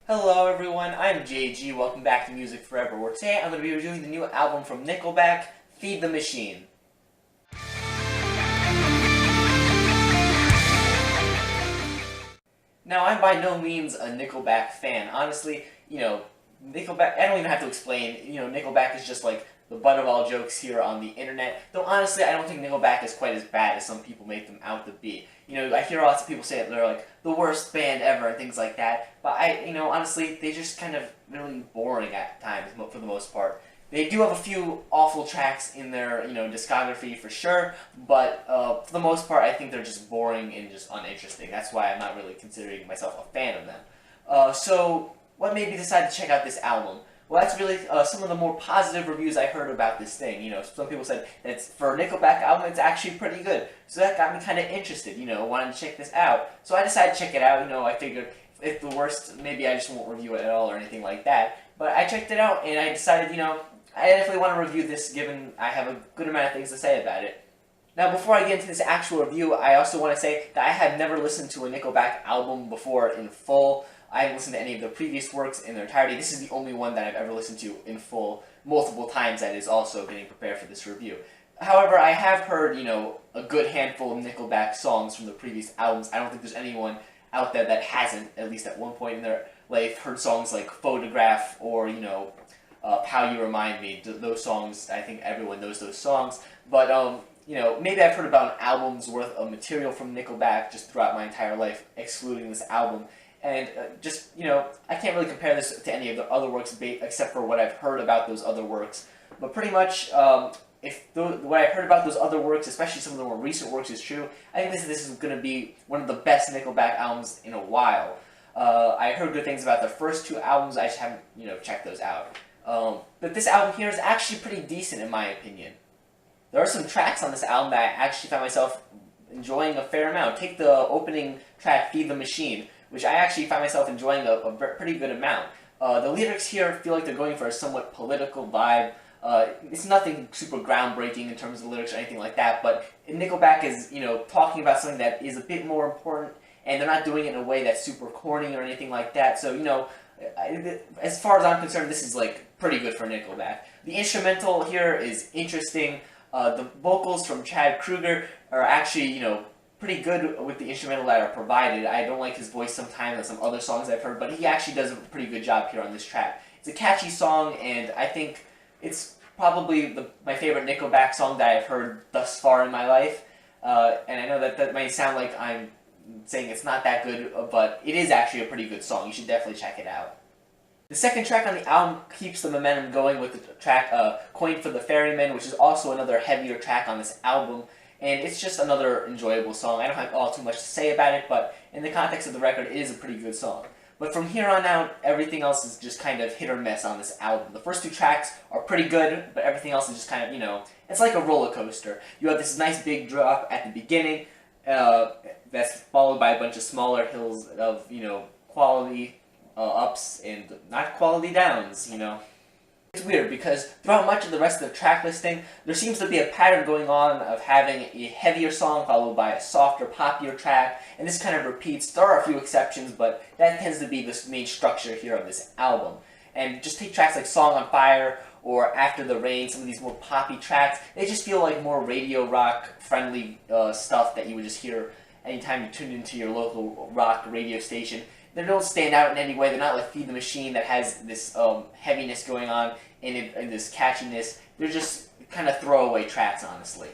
Hello everyone, I'm JG, welcome back to Music Forever, where today I'm going to be reviewing the new album from Nickelback, Feed the Machine. Now, I'm by no means a Nickelback fan. Honestly, Nickelback, I don't even have to explain, Nickelback is just like the butt of all jokes here on the internet. Though honestly, I don't think Nickelback is quite as bad as some people make them out to be. I hear lots of people say that they're like the worst band ever and things like that. But honestly, they just kind of really boring at times for the most part. They do have a few awful tracks in their, discography for sure, but for the most part, I think they're just boring and just uninteresting. That's why I'm not really considering myself a fan of them. So, what made me decide to check out this album? Well, that's really some of the more positive reviews I heard about this thing. Some people said that for a Nickelback album, it's actually pretty good. So that got me kind of interested, wanting to check this out. So I decided to check it out. I figured if the worst, maybe I just won't review it at all or anything like that. But I checked it out, and I decided, I definitely want to review this given I have a good amount of things to say about it. Now, before I get into this actual review, I also want to say that I had never listened to a Nickelback album before in full. I haven't listened to any of their previous works in their entirety. This is the only one that I've ever listened to in full, multiple times, that is also getting prepared for this review. However, I have heard, a good handful of Nickelback songs from the previous albums. I don't think there's anyone out there that hasn't, at least at one point in their life, heard songs like Photograph or, How You Remind Me. Those songs, I think everyone knows those songs. But, maybe I've heard about an album's worth of material from Nickelback just throughout my entire life, excluding this album. And I can't really compare this to any of the other works except for what I've heard about those other works. But pretty much, what I heard about those other works, especially some of the more recent works, is true, I think this is going to be one of the best Nickelback albums in a while. I heard good things about their first two albums. I just haven't, checked those out. But this album here is actually pretty decent in my opinion. There are some tracks on this album that I actually found myself enjoying a fair amount. Take the opening track, Feed the Machine, which I actually find myself enjoying a pretty good amount. The lyrics here feel like they're going for a somewhat political vibe. It's nothing super groundbreaking in terms of the lyrics or anything like that, but Nickelback is, talking about something that is a bit more important, and they're not doing it in a way that's super corny or anything like that. So, as far as I'm concerned, this is, pretty good for Nickelback. The instrumental here is interesting. The vocals from Chad Kroeger are actually, pretty good with the instrumental that are provided. I don't like his voice sometimes on some other songs I've heard, but he actually does a pretty good job here on this track. It's a catchy song, and I think it's probably my favorite Nickelback song that I've heard thus far in my life. And I know that might sound like I'm saying it's not that good, but it is actually a pretty good song. You should definitely check it out. The second track on the album keeps the momentum going with the track Coin for the Ferryman, which is also another heavier track on this album. And it's just another enjoyable song. I don't have all too much to say about it, but in the context of the record, it is a pretty good song. But from here on out, everything else is just kind of hit or miss on this album. The first two tracks are pretty good, but everything else is just kind of, it's like a roller coaster. You have this nice big drop at the beginning, that's followed by a bunch of smaller hills of, quality ups and not quality downs, It's weird because throughout much of the rest of the track listing, there seems to be a pattern going on of having a heavier song followed by a softer, poppier track, and this kind of repeats. There are a few exceptions, but that tends to be the main structure here of this album. And just take tracks like Song on Fire or After the Rain, some of these more poppy tracks, they just feel like more radio rock friendly stuff that you would just hear anytime you tune into your local rock radio station. They don't stand out in any way. They're not like Feed the Machine that has this heaviness going on and this catchiness. They're just kind of throwaway tracks, honestly.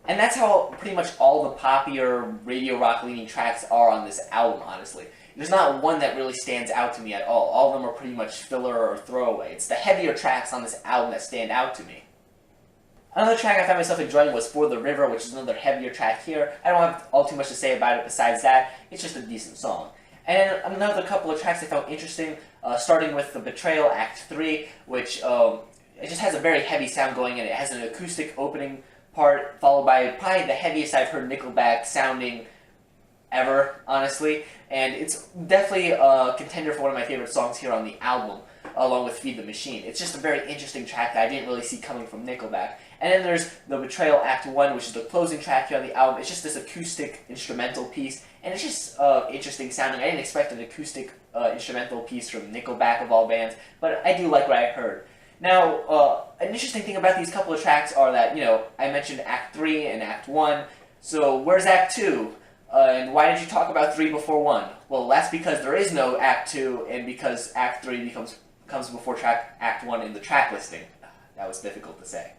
And that's how pretty much all the poppier radio rock leaning tracks are on this album, honestly. There's not one that really stands out to me at all. All of them are pretty much filler or throwaway. It's the heavier tracks on this album that stand out to me. Another track I found myself enjoying was For the River, which is another heavier track here. I don't have all too much to say about it besides that. It's just a decent song. And another couple of tracks I found interesting, starting with The Betrayal, Act 3, which it just has a very heavy sound going in it. It has an acoustic opening part, followed by probably the heaviest I've heard Nickelback sounding ever, honestly. And it's definitely a contender for one of my favorite songs here on the album, along with Feed the Machine. It's just a very interesting track that I didn't really see coming from Nickelback. And then there's The Betrayal Act 1, which is the closing track here on the album. It's just this acoustic instrumental piece, and it's just interesting sounding. I didn't expect an acoustic instrumental piece from Nickelback of all bands, but I do like what I heard. Now, an interesting thing about these couple of tracks are that, I mentioned Act 3 and Act 1, so where's Act 2? And why did you talk about 3 before 1? Well, that's because there is no Act 2, and because Act 3 comes before Act 1 in the track listing. That was difficult to say.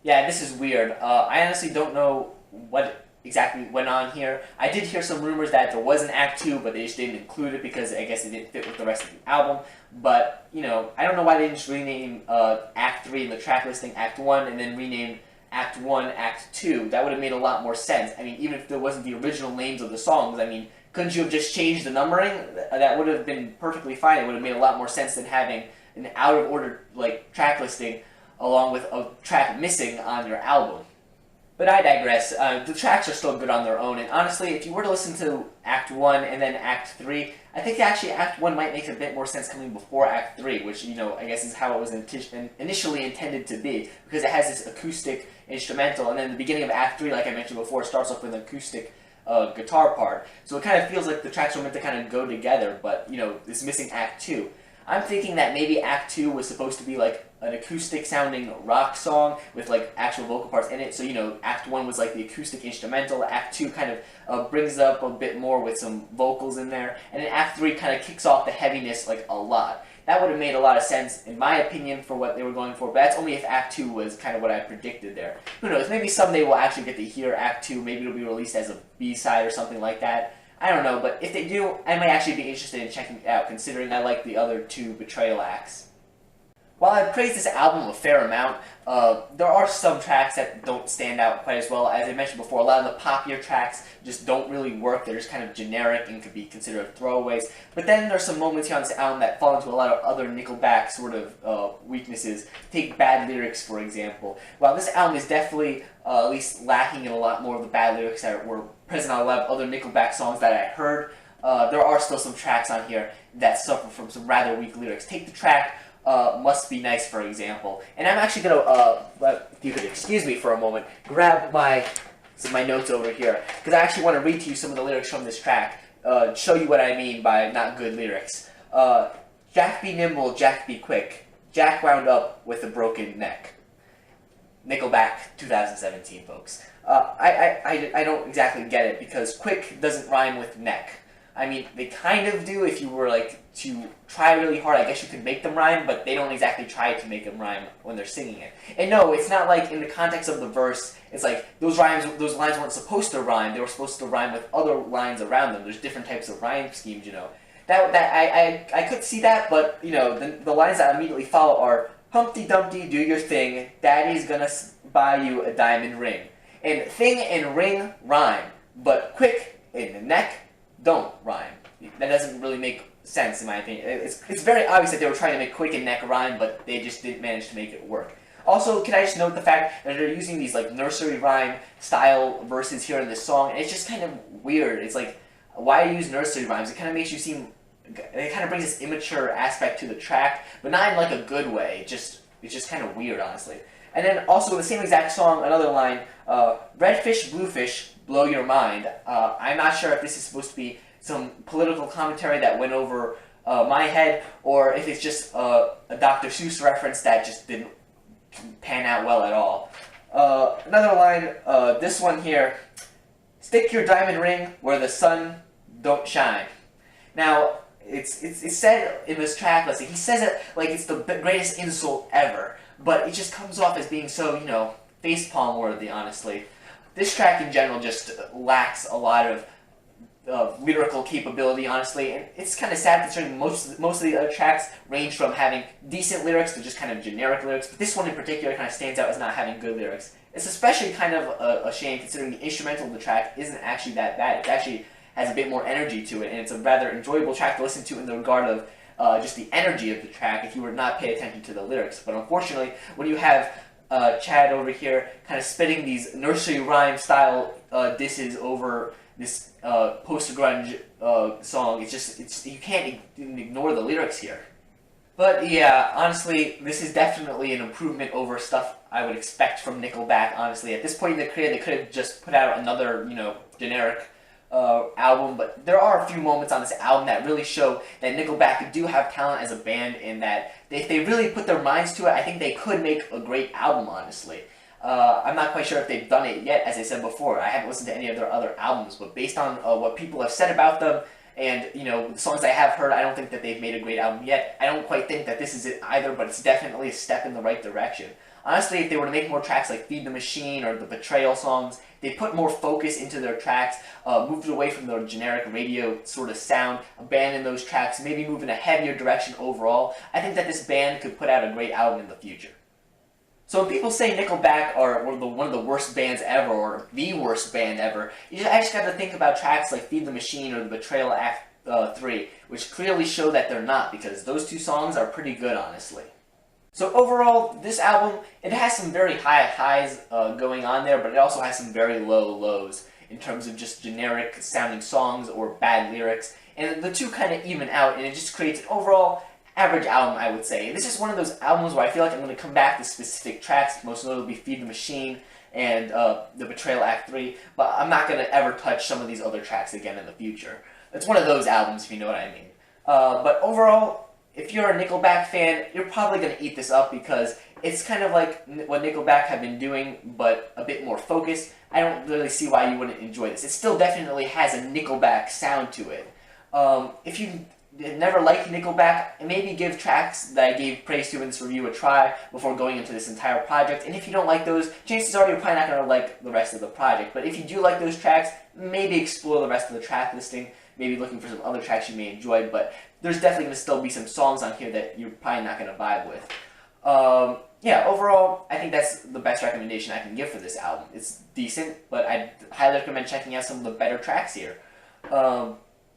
Yeah, this is weird. I honestly don't know what exactly went on here. I did hear some rumors that there was an Act 2, but they just didn't include it because I guess it didn't fit with the rest of the album. But, I don't know why they didn't just rename Act 3 in the track listing Act 1 and then rename Act 1 Act 2. That would have made a lot more sense. I mean, even if there wasn't the original names of the songs, I mean, couldn't you have just changed the numbering? That would have been perfectly fine. It would have made a lot more sense than having an out-of-order track listing along with a track missing on your album. But I digress. The tracks are still good on their own, and honestly, if you were to listen to Act 1 and then Act 3, I think actually Act 1 might make a bit more sense coming before Act 3, which, I guess is how it was initially intended to be, because it has this acoustic instrumental, and then the beginning of Act 3, like I mentioned before, starts off with an acoustic guitar part. So it kind of feels like the tracks were meant to kind of go together, but, it's missing Act 2. I'm thinking that maybe Act 2 was supposed to be like an acoustic sounding rock song with like actual vocal parts in it. So, Act 1 was like the acoustic instrumental. Act 2 kind of brings it up a bit more with some vocals in there. And then Act 3 kind of kicks off the heaviness like a lot. That would have made a lot of sense, in my opinion, for what they were going for. But that's only if Act 2 was kind of what I predicted there. Who knows? Maybe someday we'll actually get to hear Act 2. Maybe it'll be released as a B-side or something like that. I don't know, but if they do, I might actually be interested in checking it out, considering I like the other 2 Betrayal acts. While I praise this album a fair amount, there are some tracks that don't stand out quite as well. As I mentioned before, a lot of the poppier tracks just don't really work. They're just kind of generic and could be considered throwaways. But then there's some moments here on this album that fall into a lot of other Nickelback sort of weaknesses. Take bad lyrics, for example. While this album is definitely at least lacking in a lot more of the bad lyrics that were present on a lot of other Nickelback songs that I heard, there are still some tracks on here that suffer from some rather weak lyrics. Take the track Must Be Nice, for example. And I'm actually going to, if you could excuse me for a moment, grab my notes over here, because I actually want to read to you some of the lyrics from this track, show you what I mean by not good lyrics. Jack be nimble, Jack be quick, Jack wound up with a broken neck. Nickelback, 2017, folks. I don't exactly get it, because quick doesn't rhyme with neck. I mean, they kind of do if you were, to try really hard. I guess you could make them rhyme, but they don't exactly try to make them rhyme when they're singing it. And no, it's not like in the context of the verse, it's like those lines weren't supposed to rhyme. They were supposed to rhyme with other lines around them. There's different types of rhyme schemes, I could see that, but, the lines that immediately follow are, Humpty Dumpty, do your thing, Daddy's gonna buy you a diamond ring. And thing and ring rhyme, but quick and the neck don't rhyme. That doesn't really make sense, in my opinion. It's very obvious that they were trying to make quick and neck rhyme, but they just didn't manage to make it work. Also, can I just note the fact that they're using these nursery rhyme style verses here in this song, and it's just kind of weird. It's like, why use nursery rhymes? It kind of makes you seem, it kind of brings this immature aspect to the track, but not in a good way. It's just kind of weird, honestly. And then also in the same exact song, another line, red fish, blue fish, blow your mind. I'm not sure if this is supposed to be some political commentary that went over my head, or if it's just a Dr. Seuss reference that just didn't pan out well at all. Another line, this one here, stick your diamond ring where the sun don't shine. Now, it's said in this track listing, he says it like it's the greatest insult ever, but it just comes off as being so, facepalm worthy, honestly. This track in general just lacks a lot of lyrical capability, honestly, and it's kind of sad considering most of the other tracks range from having decent lyrics to just kind of generic lyrics, but this one in particular kind of stands out as not having good lyrics. It's especially kind of a shame considering the instrumental of the track isn't actually that bad. It actually has a bit more energy to it, and it's a rather enjoyable track to listen to in the regard of just the energy of the track if you were not pay attention to the lyrics. But unfortunately, when you have Chad over here kind of spitting these nursery rhyme style disses over this post-grunge song, you can't ignore the lyrics here. But yeah, honestly, this is definitely an improvement over stuff I would expect from Nickelback, honestly. At this point in their career, they could have just put out another, generic album, but there are a few moments on this album that really show that Nickelback do have talent as a band, and that if they really put their minds to it, I think they could make a great album, honestly. I'm not quite sure if they've done it yet, as I said before. I haven't listened to any of their other albums, but based on what people have said about them, and, the songs I have heard, I don't think that they've made a great album yet. I don't quite think that this is it either, but it's definitely a step in the right direction. Honestly, if they were to make more tracks like Feed the Machine or the Betrayal songs, they put more focus into their tracks, moved away from their generic radio sort of sound, abandoned those tracks, maybe move in a heavier direction overall, I think that this band could put out a great album in the future. So when people say Nickelback are one of the worst bands ever, or the worst band ever, I just got to think about tracks like Feed the Machine or the Betrayal Act 3, which clearly show that they're not, because those two songs are pretty good, honestly. So overall, this album, it has some very high highs going on there, but it also has some very low lows in terms of just generic sounding songs or bad lyrics, and the two kind of even out, and it just creates an overall average album, I would say. This is one of those albums where I feel like I'm going to come back to specific tracks, most notably Feed the Machine and the Betrayal Act 3, but I'm not going to ever touch some of these other tracks again in the future. It's one of those albums, if you know what I mean. But overall, if you're a Nickelback fan, you're probably going to eat this up, because it's kind of like what Nickelback have been doing, but a bit more focused. I don't really see why you wouldn't enjoy this. It still definitely has a Nickelback sound to it. If you never liked Nickelback, maybe give tracks that I gave praise to in this review a try before going into this entire project. And if you don't like those, chances are you're probably not going to like the rest of the project. But if you do like those tracks, maybe explore the rest of the track listing, maybe looking for some other tracks you may enjoy. But there's definitely going to still be some songs on here that you're probably not going to vibe with. Yeah, overall, I think that's the best recommendation I can give for this album. It's decent, but I'd highly recommend checking out some of the better tracks here.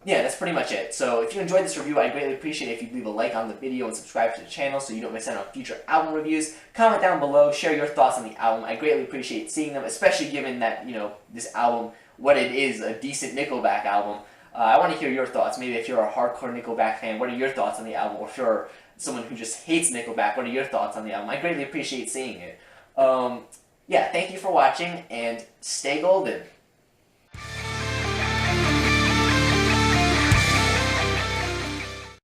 Yeah, that's pretty much it. So if you enjoyed this review, I'd greatly appreciate it if you'd leave a like on the video and subscribe to the channel so you don't miss out on future album reviews. Comment down below, share your thoughts on the album. I greatly appreciate seeing them, especially given that, this album, what it is, a decent Nickelback album. I want to hear your thoughts. Maybe if you're a hardcore Nickelback fan, what are your thoughts on the album? Or if you're someone who just hates Nickelback, what are your thoughts on the album? I greatly appreciate seeing it. Yeah, thank you for watching, and stay golden.